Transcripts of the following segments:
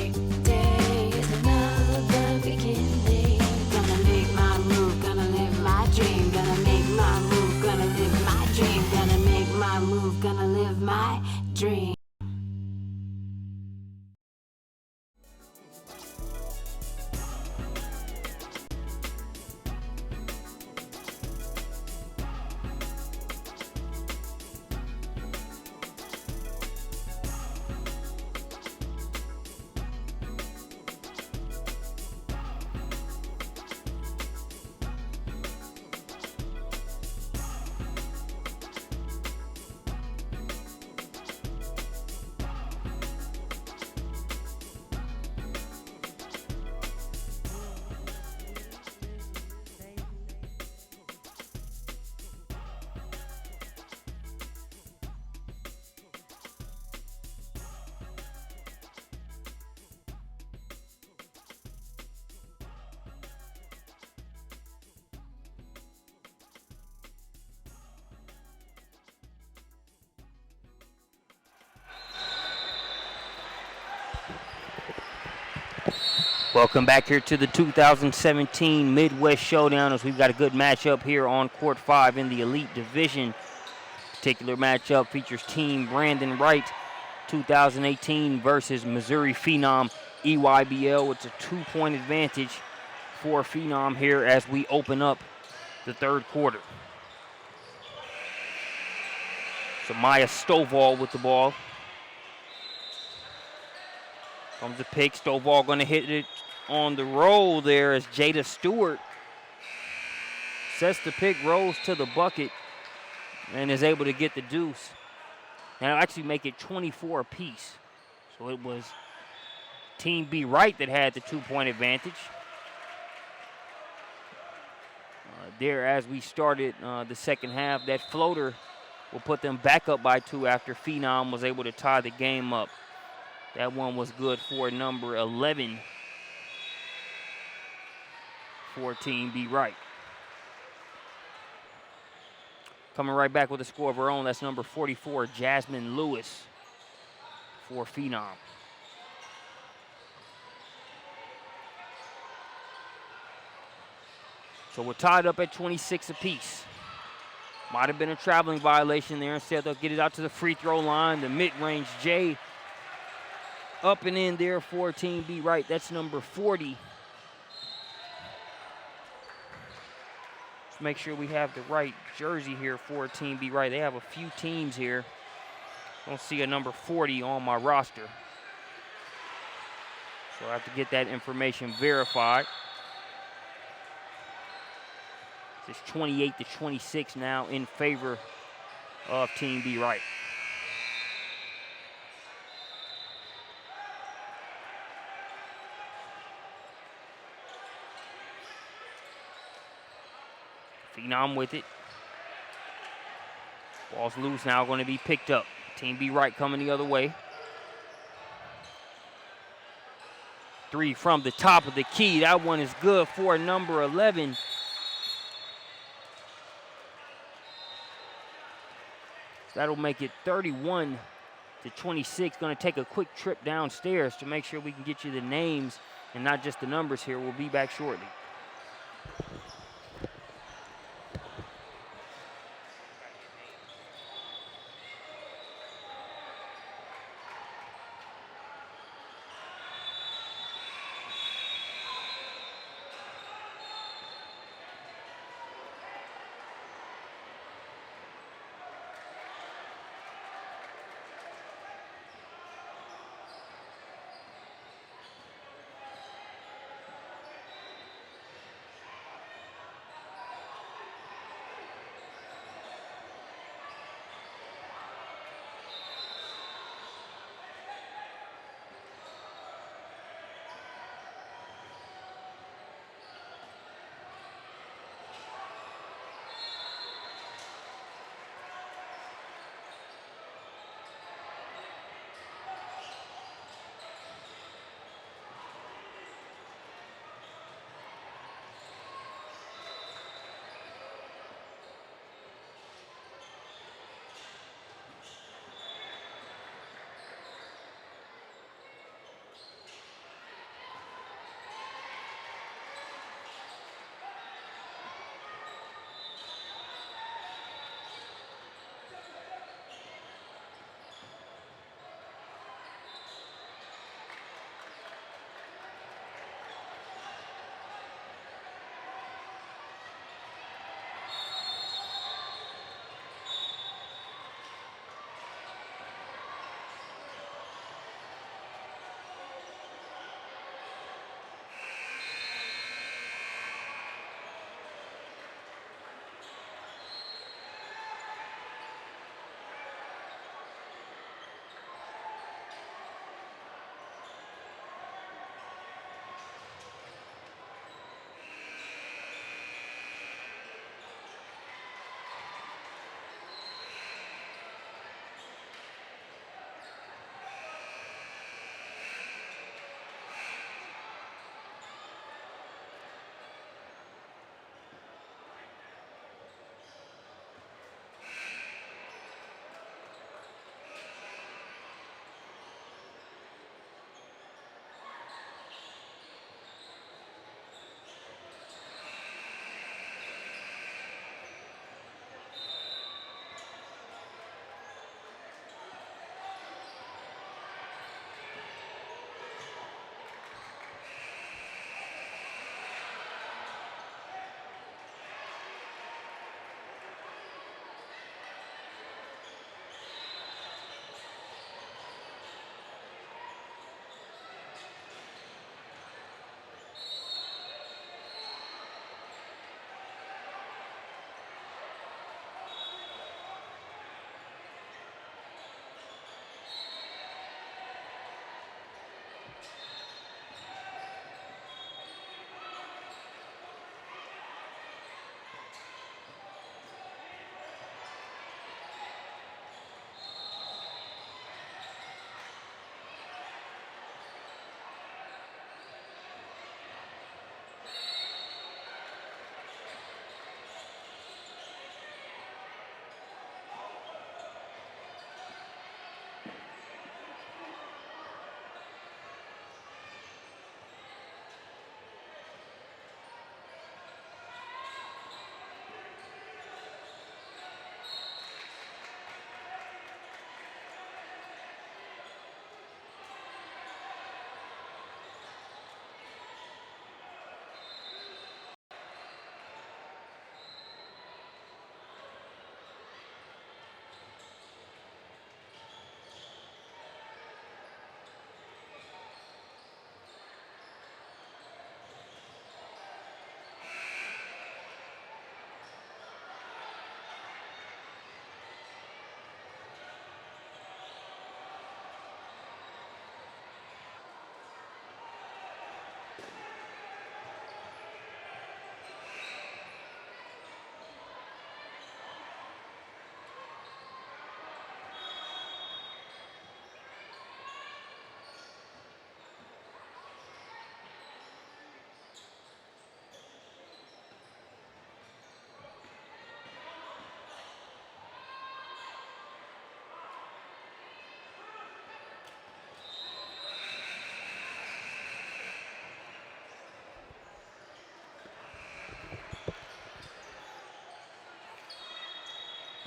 Every day is another beginning. Gonna make my move, gonna live my dream. Gonna make my move, gonna live my dream. Gonna make my move, gonna live my dream. Welcome back here to the 2017 Midwest Showdown, as we've got a good matchup here on Court 5 in the Elite Division. Particular matchup features Team Brandan Wright 2018 versus Missouri Phenom EYBL. It's a 2-point advantage for Phenom here as we open up the third quarter. So Maya Stovall with the ball. Comes the pick. Stovall going to hit it on the roll there as Jada Stewart sets the pick, rolls to the bucket, and is able to get the deuce. Now actually make it 24 apiece. So it was Team B Wright that had the 2-point advantage. There as we started the second half, that floater will put them back up by 2 after Phenom was able to tie the game up. That one was good for number 11 for Team B Wright. Coming right back with a score of her own, that's number 44, Jasmine Lewis for Phenom. So we're tied up at 26 apiece. Might have been a traveling violation there. Instead, they'll get it out to the free throw line. The mid-range J up and in there for Team B Wright. That's number 40. Let's make sure we have the right jersey here for Team B Wright. They have a few teams here. Don't see a number 40 on my roster. So I have to get that information verified. It's 28-26 now in favor of Team B Wright. Phenom with it. Ball's loose now, going to be picked up. Team B Wright coming the other way. 3 from the top of the key. That one is good for number 11. That'll make it 31-26. Going to take a quick trip downstairs to make sure we can get you the names and not just the numbers here. We'll be back shortly.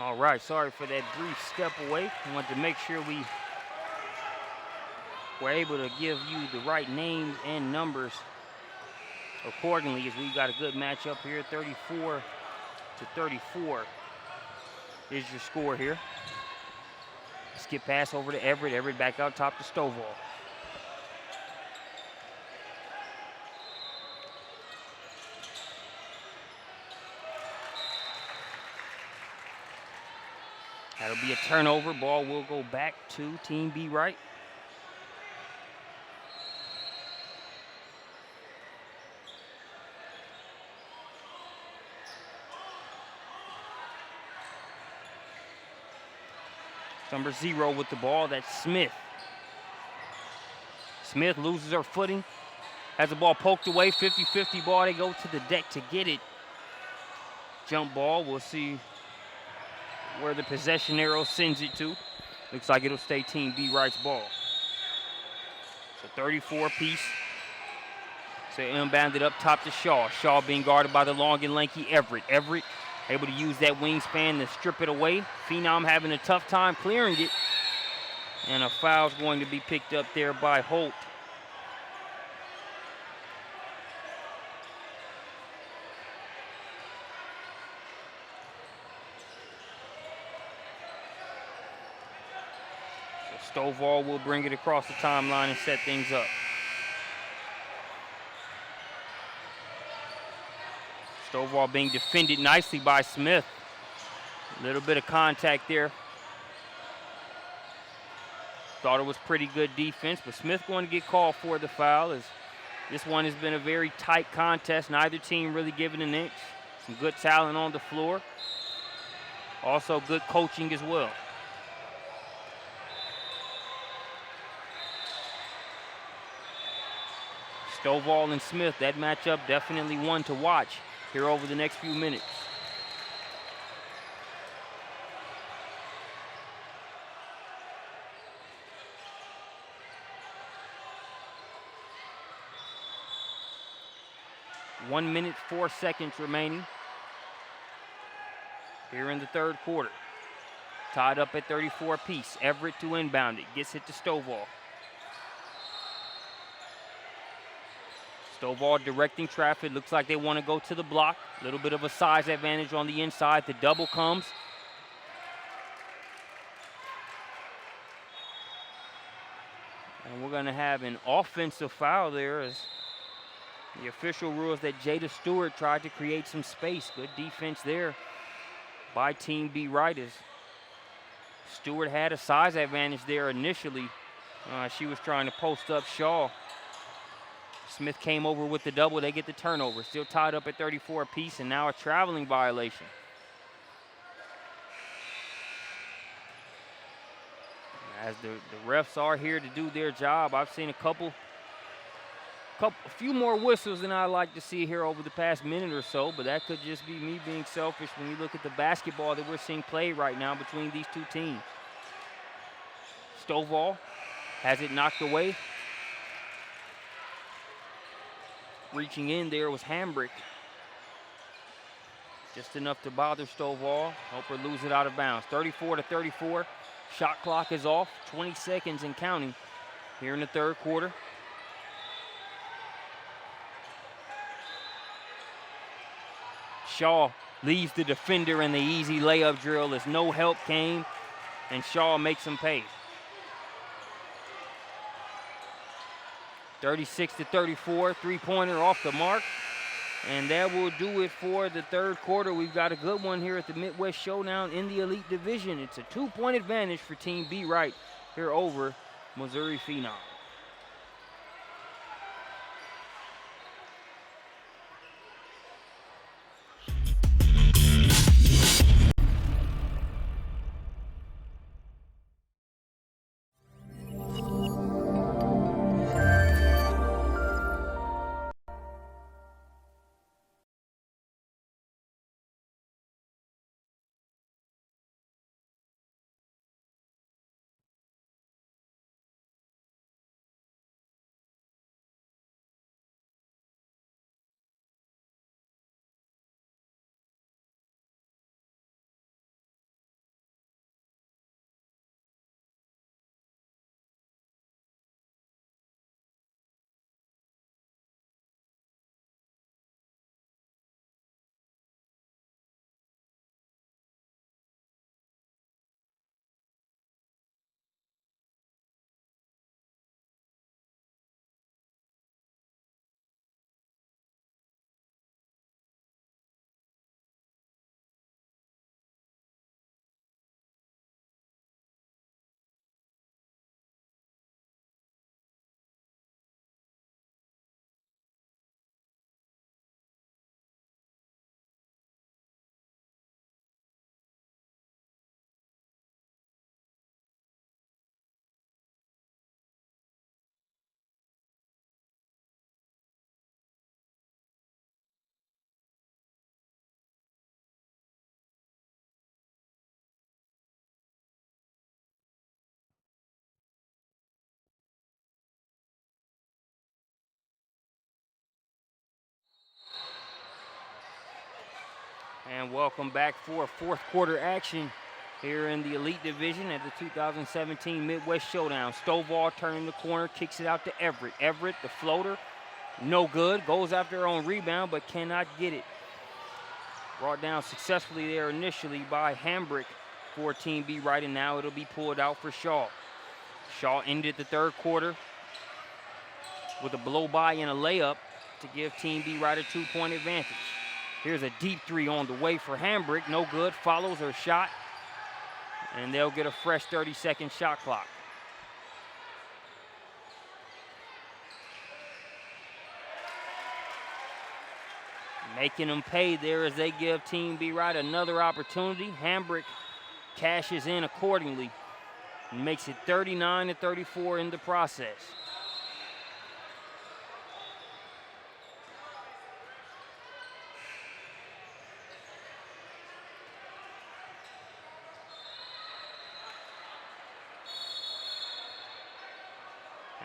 All right, sorry for that brief step away. I wanted to make sure we were able to give you the right names and numbers accordingly, as we got a good matchup here. 34-34 is your score here. Skip pass over to Everett. Everett back out top to Stovall. That'll be a turnover. Ball will go back to Team B Wright. Number 0 with the ball, that's Smith. Smith loses her footing. Has the ball poked away, 50-50 ball. They go to the deck to get it. Jump ball, we'll see where the possession arrow sends it to. Looks like it'll stay Team B Wright's ball. So 34 piece. So inbounded up top to Shaw. Shaw being guarded by the long and lanky Everett. Everett able to use that wingspan to strip it away. Phenom having a tough time clearing it. And a foul's going to be picked up there by Holt. So Stovall will bring it across the timeline and set things up. Stovall being defended nicely by Smith. A little bit of contact there. Thought it was pretty good defense, but Smith going to get called for the foul, as this one has been a very tight contest. Neither team really giving an inch. Some good talent on the floor. Also good coaching as well. Stovall and Smith, that matchup definitely one to watch here over the next few minutes. One minute, 4 seconds remaining here in the third quarter. Tied up at 34 apiece. Everett to inbound it. Gets it to Stovall. Stovall directing traffic. Looks like they want to go to the block. A little bit of a size advantage on the inside. The double comes. And we're going to have an offensive foul there, as the official rules that Jada Stewart tried to create some space. Good defense there by Team B Wright, as Stewart had a size advantage there initially. She was trying to post up Shaw. Smith came over with the double. They get the turnover. Still tied up at 34 apiece, and now a traveling violation. As the refs are here to do their job. I've seen a few more whistles than I like to see here over the past minute or so, but that could just be me being selfish when you look at the basketball that we're seeing played right now between these two teams. Stovall has it knocked away. Reaching in there was Hambrick. Just enough to bother Stovall. Hope her lose it out of bounds. 34-34. Shot clock is off. 20 seconds and counting here in the third quarter. Shaw leaves the defender in the easy layup drill as no help came, and Shaw makes him pay. 36-34, three-pointer off the mark. And that will do it for the third quarter. We've got a good one here at the Midwest Showdown in the Elite Division. It's a 2-point advantage for Team B Wright here over Missouri Phenom. And welcome back for fourth quarter action here in the Elite Division at the 2017 Midwest Showdown. Stovall turning the corner, kicks it out to Everett. Everett, the floater, no good. Goes after her own rebound, but cannot get it. Brought down successfully there initially by Hambrick for Team B Wright, and now it'll be pulled out for Shaw. Shaw ended the third quarter with a blow-by and a layup to give Team B Wright a 2-point advantage. Here's a deep three on the way for Hambrick. No good. Follows her shot. And they'll get a fresh 30-second shot clock. Making them pay there as they give Team B Wright another opportunity. Hambrick cashes in accordingly and makes it 39-34 in the process.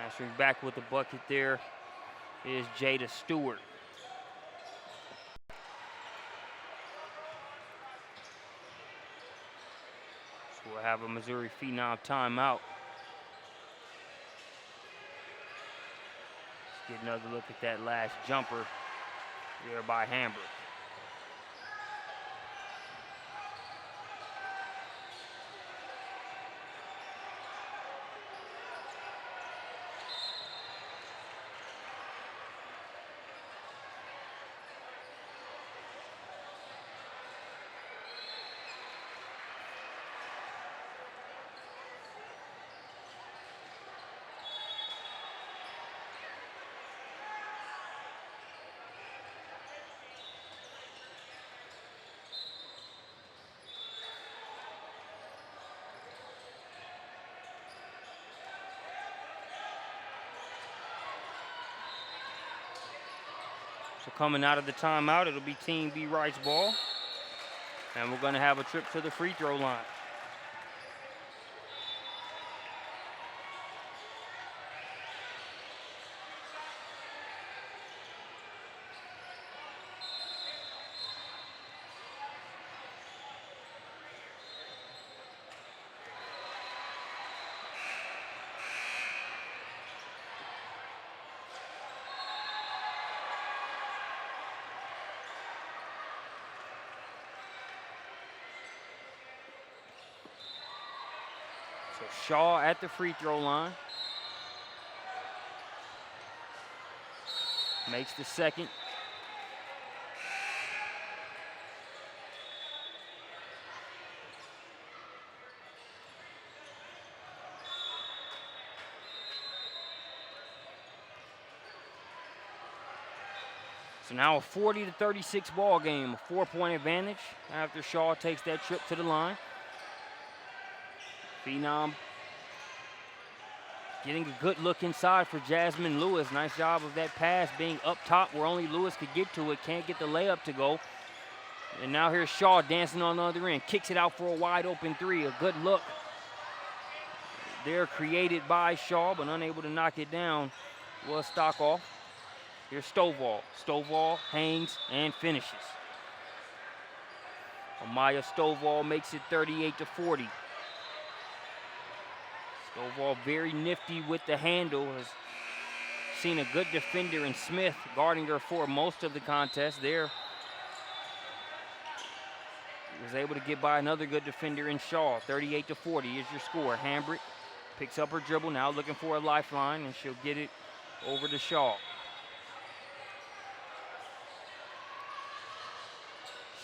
Answering back with the bucket there is Jada Stewart. So we'll have a Missouri Phenom timeout. Let's get another look at that last jumper there by Hambrick. So coming out of the timeout, it'll be Team B Wright's ball. And we're going to have a trip to the free throw line. So Shaw at the free throw line. Makes the second. So now a 40-36 ball game, a 4-point advantage after Shaw takes that trip to the line. Phenom getting a good look inside for Jasmine Lewis. Nice job of that pass being up top where only Lewis could get to it. Can't get the layup to go. And now here's Shaw dancing on the other end. Kicks it out for a wide open three. A good look there created by Shaw, but unable to knock it down was Stockoff. Here's Stovall. Stovall hangs and finishes. Amaya Stovall makes it 38-40. Stovall very nifty with the handle. Has seen a good defender in Smith guarding her for most of the contest there. Was able to get by another good defender in Shaw. 38-40 is your score. Hambrick picks up her dribble now, looking for a lifeline, and she'll get it over to Shaw.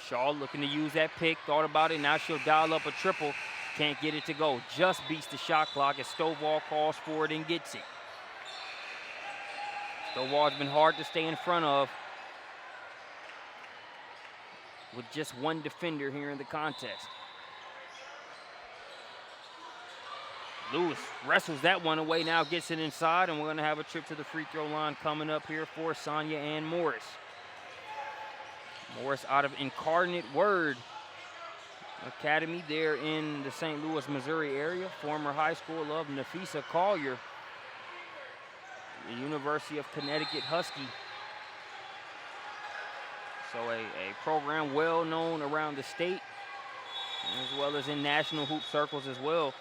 Shaw looking to use that pick, thought about it, now she'll dial up a triple. Can't get it to go. Just beats the shot clock as Stovall calls for it and gets it. Stovall's been hard to stay in front of with just one defender here in the contest. Lewis wrestles that one away, now gets it inside, and we're going to have a trip to the free throw line coming up here for Sonia Ann Morris. Morris out of Incarnate Word Academy there in the St. Louis, Missouri area. Former high school of Nafisa Collier, the University of Connecticut Husky. So a program well known around the state, as well as in national hoop circles as well.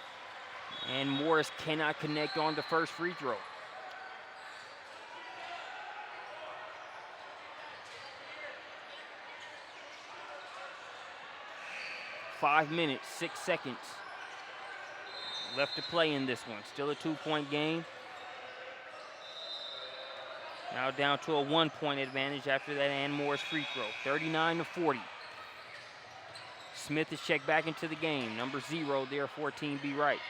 And Morris cannot connect on the first free throw. Five minutes, 6 seconds left to play in this one. Still a 2-point game. Now down to a 1-point advantage after that Ann Morris free throw. 39-40. Smith is checked back into the game. Number 0 there for Team B Wright.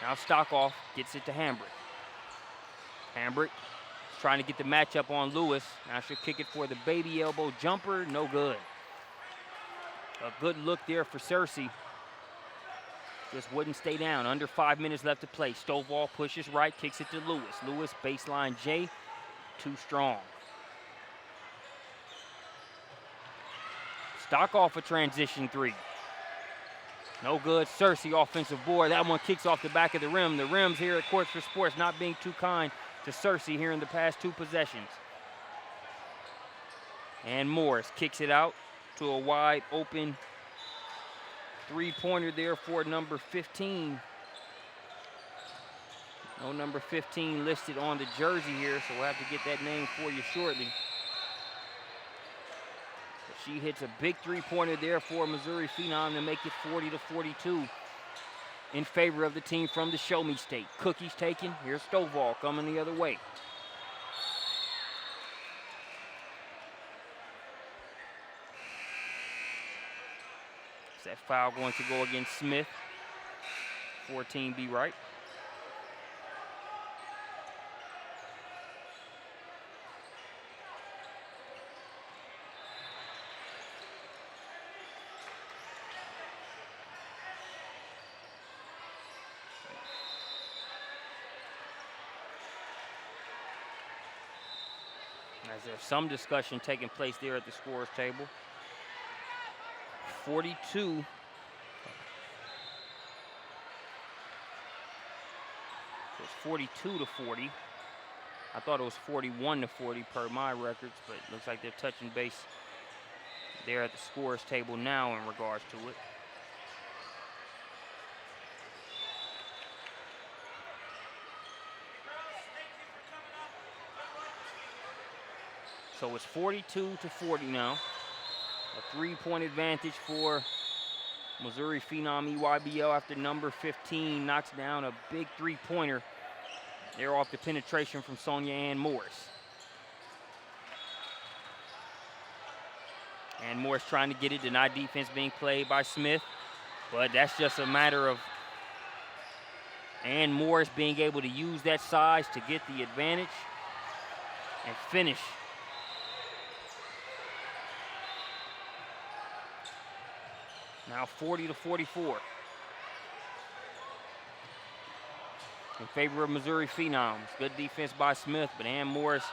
Now Stockoff gets it to Hambrick. Hambrick is trying to get the matchup on Lewis. Now she'll kick it for the baby elbow jumper. No good. A good look there for Cersei. Just wouldn't stay down. Under 5 minutes left to play. Stovall pushes right, kicks it to Lewis. Lewis baseline J. Too strong. Stockoff a transition 3. No good. Cersei offensive board. That one kicks off the back of the rim. The rims here at Courts for Sports not being too kind to Cersei here in the past 2 possessions. And Morris kicks it out to a wide open 3-pointer there for number 15. No number 15 listed on the jersey here, so we'll have to get that name for you shortly. But she hits a big 3-pointer there for Missouri Phenom to make it 40-42 in favor of the team from the Show Me State. Cookies taken. Here's Stovall coming the other way. Is that foul going to go against Smith for Team B Wright? As there's some discussion taking place there at the scorer's table. 42. So it's 42-40. I thought it was 41-40 per my records, but it looks like they're touching base there at the scorer's table now in regards to it. So it's 42-40 now. A 3-point advantage for Missouri Phenom EYBL after number 15 knocks down a big 3-pointer. They're off the penetration from Sonia Ann Morris. Ann Morris trying to get it, denied defense being played by Smith. But that's just a matter of Ann Morris being able to use that size to get the advantage and finish. Now 40-44 in favor of Missouri Phenoms. Good defense by Smith, but Ann Morris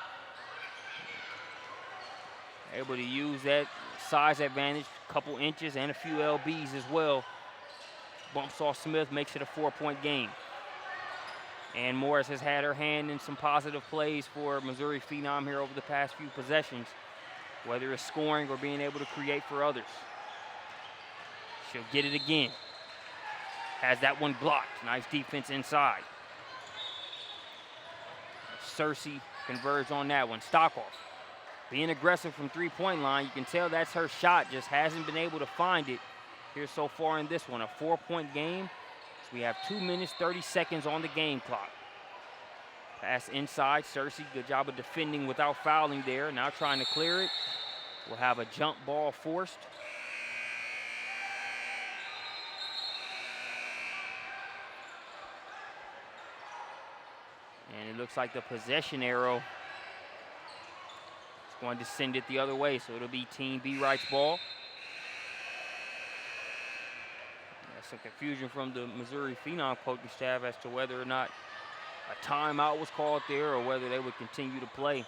able to use that size advantage, a couple inches and a few LBs as well. Bumps off Smith, makes it a 4-point game. Ann Morris has had her hand in some positive plays for Missouri Phenom here over the past few possessions, whether it's scoring or being able to create for others. She'll get it again. Has that one blocked. Nice defense inside. Cersei converges on that one. Stockoff being aggressive from 3-point line. You can tell that's her shot, just hasn't been able to find it here so far in this one. A 4-point game. So we have 2 minutes, 30 seconds on the game clock. Pass inside. Cersei, good job of defending without fouling there. Now trying to clear it. We'll have a jump ball forced. And it looks like the possession arrow is going to send it the other way, so it'll be Team B Wright's ball. There's some confusion from the Missouri Phenom coaching staff as to whether or not a timeout was called there or whether they would continue to play.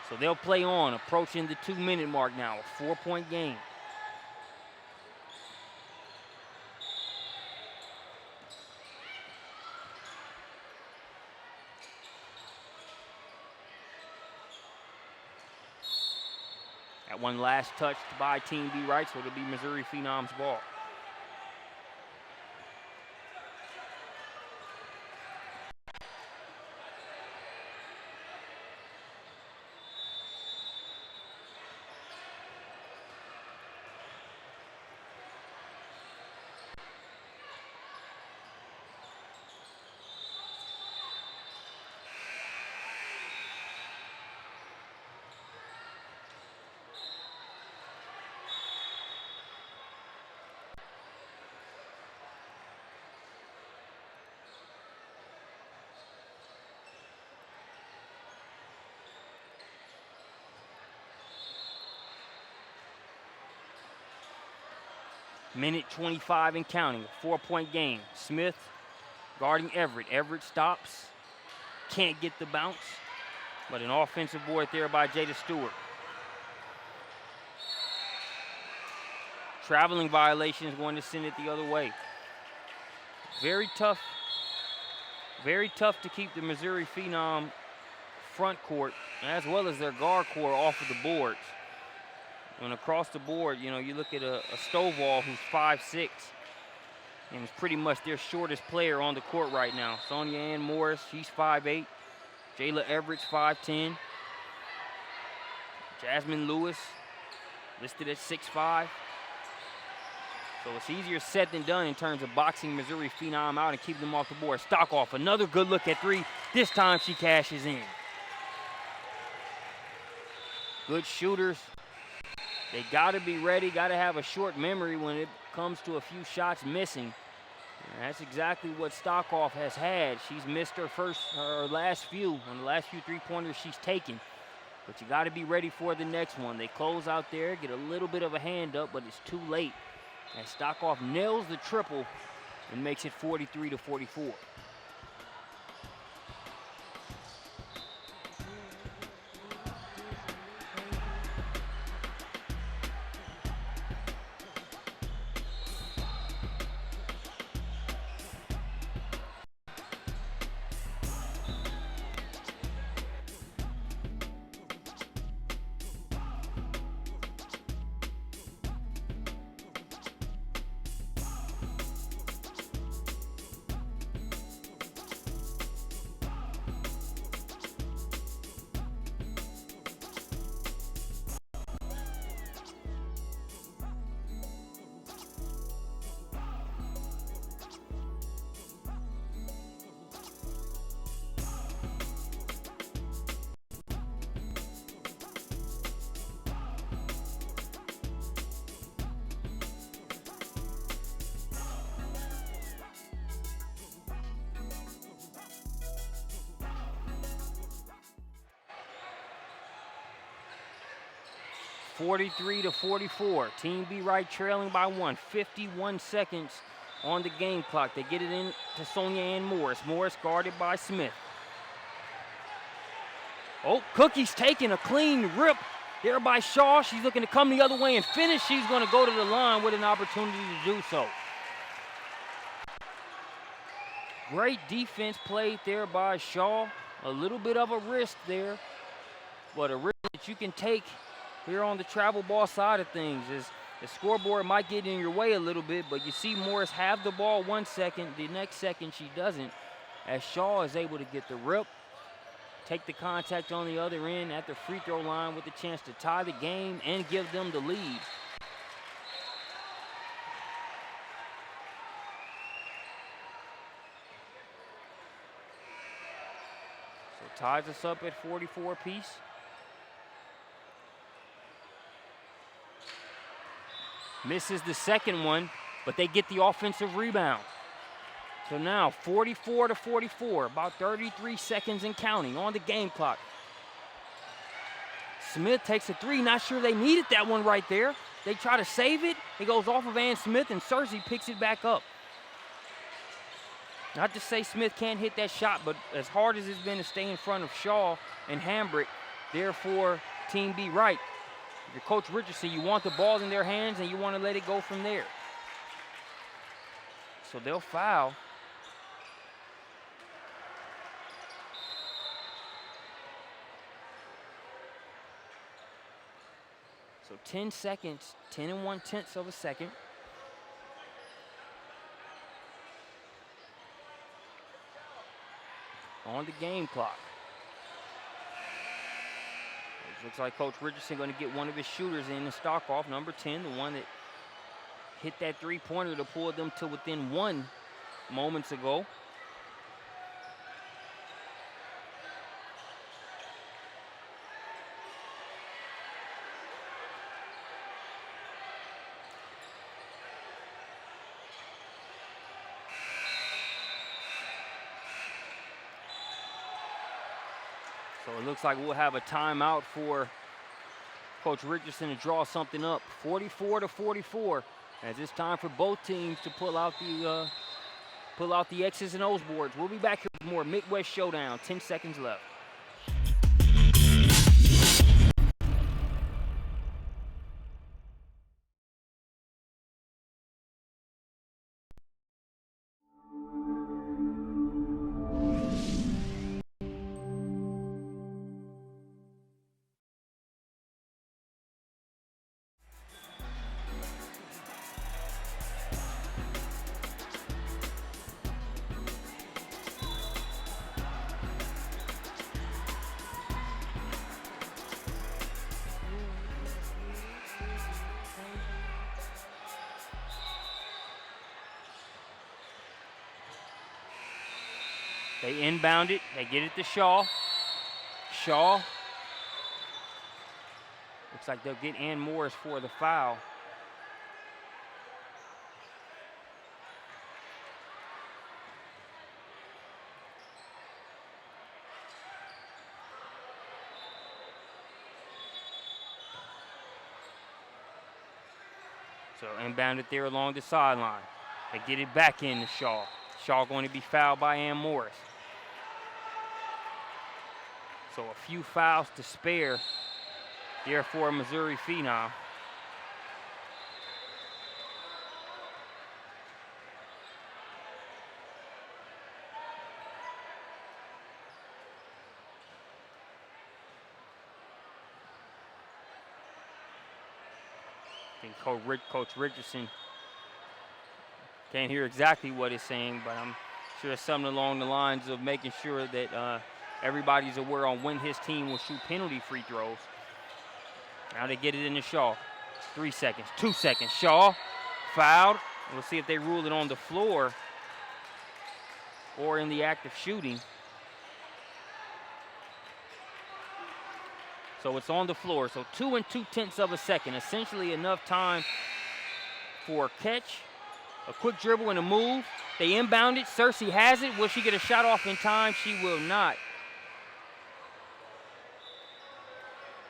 So they'll play on, approaching the 2-minute mark now, a 4-point game. That one last touched by Team B Wright, so it'll be Missouri Phenom's ball. Minute 25 and counting, 4-point game. Smith guarding Everett. Everett stops, can't get the bounce, but an offensive board there by Jada Stewart. Traveling violation is going to send it the other way. Very tough to keep the Missouri Phenom front court as well as their guard core off of the boards. And across the board, you know, you look at a Stovall who's 5'6", and is pretty much their shortest player on the court right now. Sonia Ann Morris, she's 5'8". Jayla Everett's 5'10". Jasmine Lewis, listed at 6'5". So it's easier said than done in terms of boxing Missouri Phenom out and keeping them off the board. Stockoff, another good look at three. This time she cashes in. Good shooters. They got to be ready, got to have a short memory when it comes to a few shots missing. And that's exactly what Stockoff has had. She's missed her last few, on the last few three-pointers she's taken. But you got to be ready for the next one. They close out there, get a little bit of a hand up, but it's too late. And Stockoff nails the triple and makes it 43-44. 43-44. Team B Wright trailing by one. 51 seconds on the game clock. They get it in to Sonia Ann Morris. Morris guarded by Smith. Oh, Cookie's taking a clean rip there by Shaw. She's looking to come the other way and finish. She's going to go to the line with an opportunity to do so. Great defense played there by Shaw. A little bit of a risk there, but a risk that you can take here on the travel ball side of things. Is the scoreboard might get in your way a little bit, but you see Morris have the ball 1 second. The next second she doesn't, as Shaw is able to get the rip, take the contact on the other end at the free throw line with a chance to tie the game and give them the lead. So ties us up at 44 apiece. Misses the second one, but they get the offensive rebound. So now 44-44, about 33 seconds and counting on the game clock. Smith takes a three, not sure they needed that one right there. They try to save it. It goes off of Ann Smith, and Cersei picks it back up. Not to say Smith can't hit that shot, but as hard as it's been to stay in front of Shaw and Hambrick, therefore Team B Wright. Your Coach Richardson, you want the ball in their hands and you want to let it go from there. So they'll foul. So 10 seconds, 10 1/10 of a second. On the game clock. It looks like Coach Richardson going to get one of his shooters in the stock off, number 10, the one that hit that three-pointer to pull them to within one moments ago. So it looks like we'll have a timeout for Coach Richardson to draw something up. 44-44, as it's time for both teams to pull out the X's and O's boards. We'll be back here with more Midwest Showdown. 10 seconds left. They inbound it. They get it to Shaw. Shaw. Looks like they'll get Ann Morris for the foul. So inbound it there along the sideline. They get it back in to Shaw. Shaw going to be fouled by Ann Morris. So a few fouls to spare there for Missouri Phenom. I think Coach Richardson can't hear exactly what he's saying, but I'm sure it's something along the lines of making sure that everybody's aware on when his team will shoot penalty free throws. Now they get it into Shaw. 3 seconds, 2 seconds. Shaw fouled. We'll see if they rule it on the floor or in the act of shooting. So it's on the floor. So 2 2/10 of a second. Essentially enough time for a catch, a quick dribble and a move. They inbound it. Cersei has it. Will she get a shot off in time? She will not.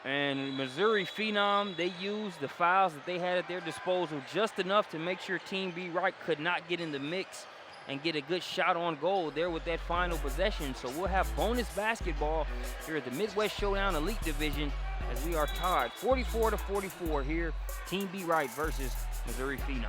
And Missouri Phenom, they used the fouls that they had at their disposal just enough to make sure Team B Wright could not get in the mix and get a good shot on goal there with that final possession. So we'll have bonus basketball here at the Midwest Showdown Elite Division as we are tied 44-44 here. Team B Wright versus Missouri Phenom.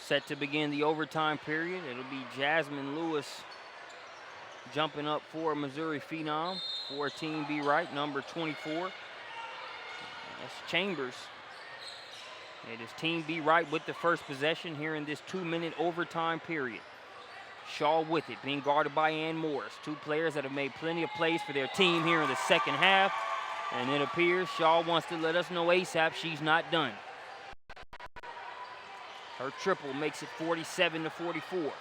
Set to begin the overtime period. It'll be Jasmine Lewis jumping up for Missouri Phenom for Team B Wright, number 24. That's Chambers. It is Team B Wright with the first possession here in this 2-minute overtime period. Shaw with it, being guarded by Ann Morris. Two players that have made plenty of plays for their team here in the second half. And it appears Shaw wants to let us know ASAP she's not done. Her triple makes it 47-44.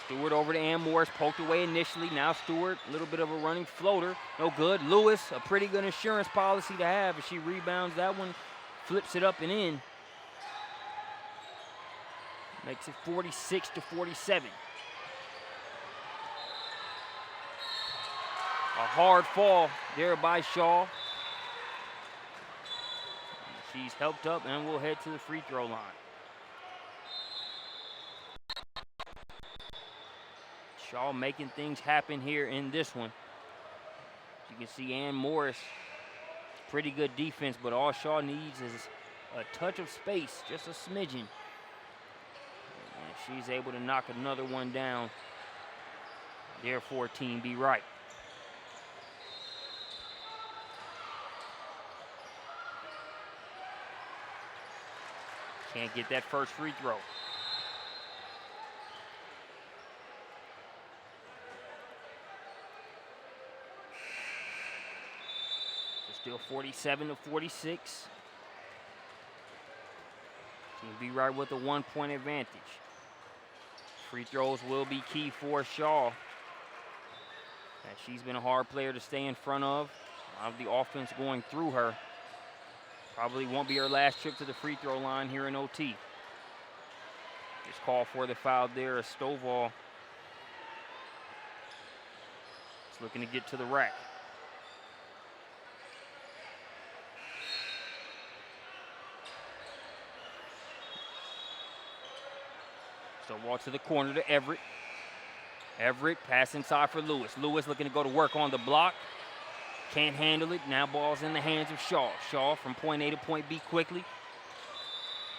Stewart over to Ann Morris, poked away initially. Now Stewart, a little bit of a running floater. No good. Lewis, a pretty good insurance policy to have as she rebounds that one, flips it up and in. Makes it 46-47. A hard fall there by Shaw. She's helped up and will head to the free throw line. Shaw making things happen here in this one. You can see Ann Morris, pretty good defense, but all Shaw needs is a touch of space, just a smidgen. And she's able to knock another one down there for Team B Wright. Can't get that first free throw. Still 47-46. Team B Wright with a 1-point advantage. Free throws will be key for Shaw, as she's been a hard player to stay in front of. A lot of the offense going through her. Probably won't be her last trip to the free throw line here in OT. Just call for the foul there as Stovall is looking to get to the rack. Stovall to the corner to Everett. Everett pass inside for Lewis. Lewis looking to go to work on the block. Can't handle it. Now ball's in the hands of Shaw. Shaw from point A to point B quickly.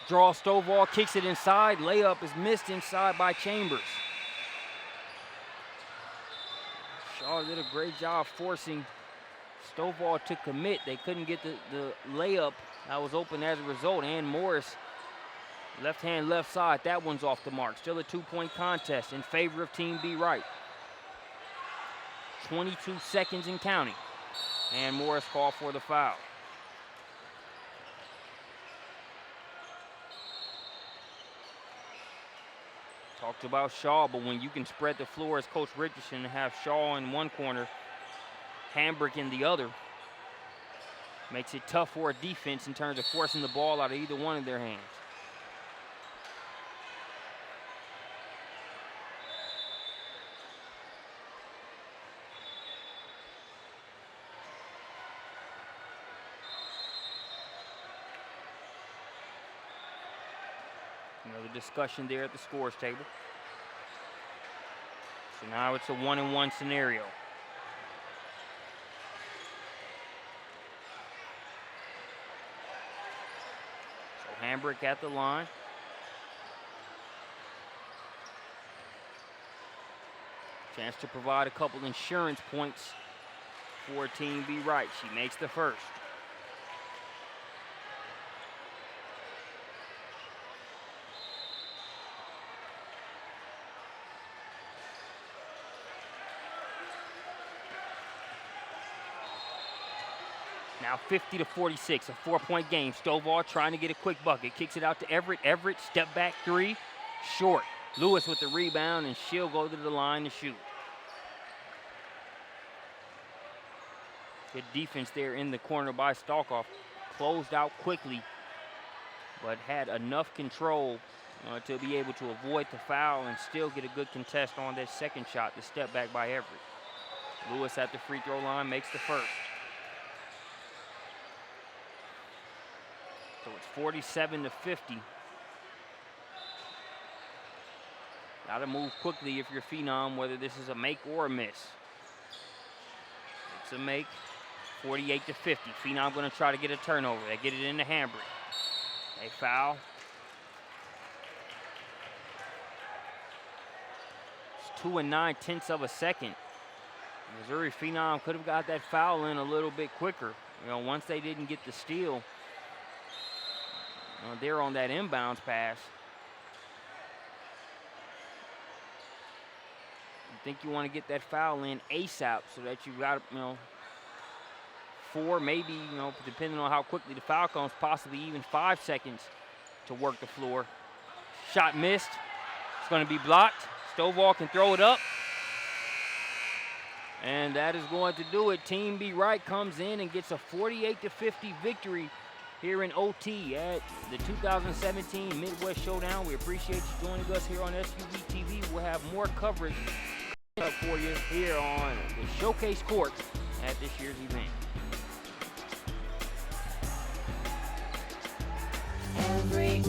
Draw Stovall, kicks it inside. Layup is missed inside by Chambers. Shaw did a great job forcing Stovall to commit. They couldn't get the layup that was open as a result. Ann Morris, left hand, left side. That one's off the mark. Still a 2-point contest in favor of Team B Wright. 22 seconds and counting. Ann Morris called for the foul. Talked about Shaw, but when you can spread the floor as Coach Richardson and have Shaw in one corner, Hambrick in the other, makes it tough for a defense in terms of forcing the ball out of either one of their hands. Another discussion there at the scores table. So now it's a 1-and-1 scenario. So Hambrick at the line. Chance to provide a couple insurance points for Team B Wright. She makes the first. Now 50-46, a 4-point game. Stovall trying to get a quick bucket. Kicks it out to Everett. Everett, step back three, short. Lewis with the rebound, and she'll go to the line to shoot. Good defense there in the corner by Stalkoff. Closed out quickly, but had enough control to be able to avoid the foul and still get a good contest on that second shot. The step back by Everett. Lewis at the free throw line makes the first. So it's 47-50. Got to move quickly if you're Phenom, whether this is a make or a miss. It's a make. 48-50. Phenom going to try to get a turnover. They get it into Hambrick. They foul. It's 2 9/10 of a second. Missouri Phenom could have got that foul in a little bit quicker. Once they didn't get the steal, they're on that inbounds pass. think you want to get that foul in ASAP so that you got, 4, maybe, depending on how quickly the foul comes, possibly even 5 seconds to work the floor. Shot missed. It's going to be blocked. Stovall can throw it up. And that is going to do it. Team B Wright comes in and gets a 48-50 victory here in OT at the 2017 Midwest Showdown. We appreciate you joining us here on SUV TV. We'll have more coverage up for you here on the Showcase Court at this year's event. Every